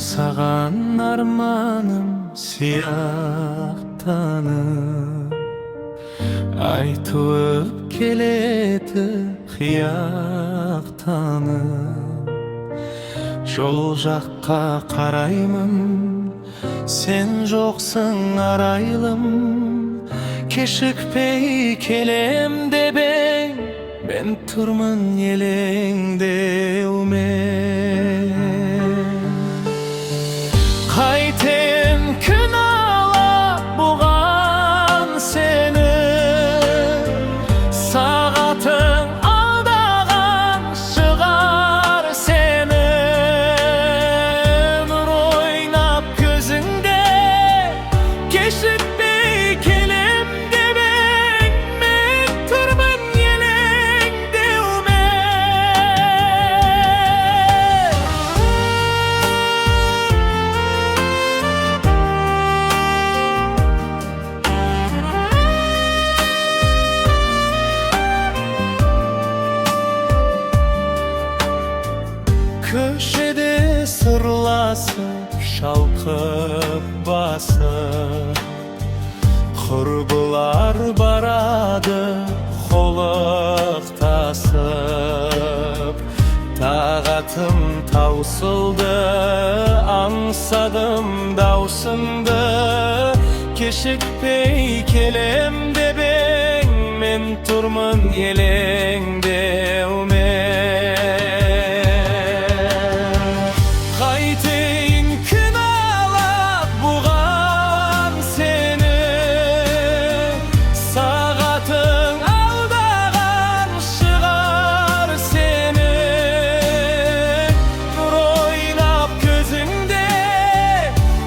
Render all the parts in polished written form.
аңсаған арманым сияқтанып айтып келеді қияқтанып. Жол жаққа қараймын, сен жоқсың арайлым. Кешікпей келем деп ең, мен тұрмын елеңдеумен. Қайтем кінәлап бұған сені, сағатың алдаған шығар сені. Нұр ойнап көзіңде, кешікпей келем деп ең, мен тұрмын елеңдеумен. Köşede sırlasып, şalkıp basып, құрбылар барады қолықтасып. Тағатым таусылды, аңсадым даусыңды. Кешікпей келем деп ең, мен тұрмын елеңдеумен. Қайтейін кінәлап бұған сені, сағатың алдаған шығар сені. Нұр ойнап көзіңде,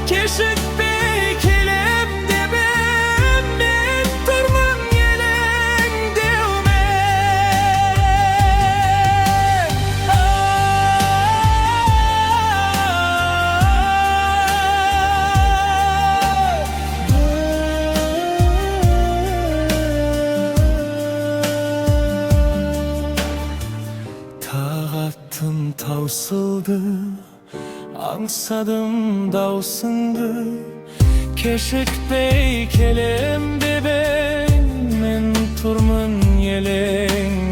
кешікпей келем деп ең, мен тұрмын елеңдеумен. Тағатым таусылды, аңсадым даусыңды. Кешікпей келем деп ең, мен тұрмын елеңдеумен.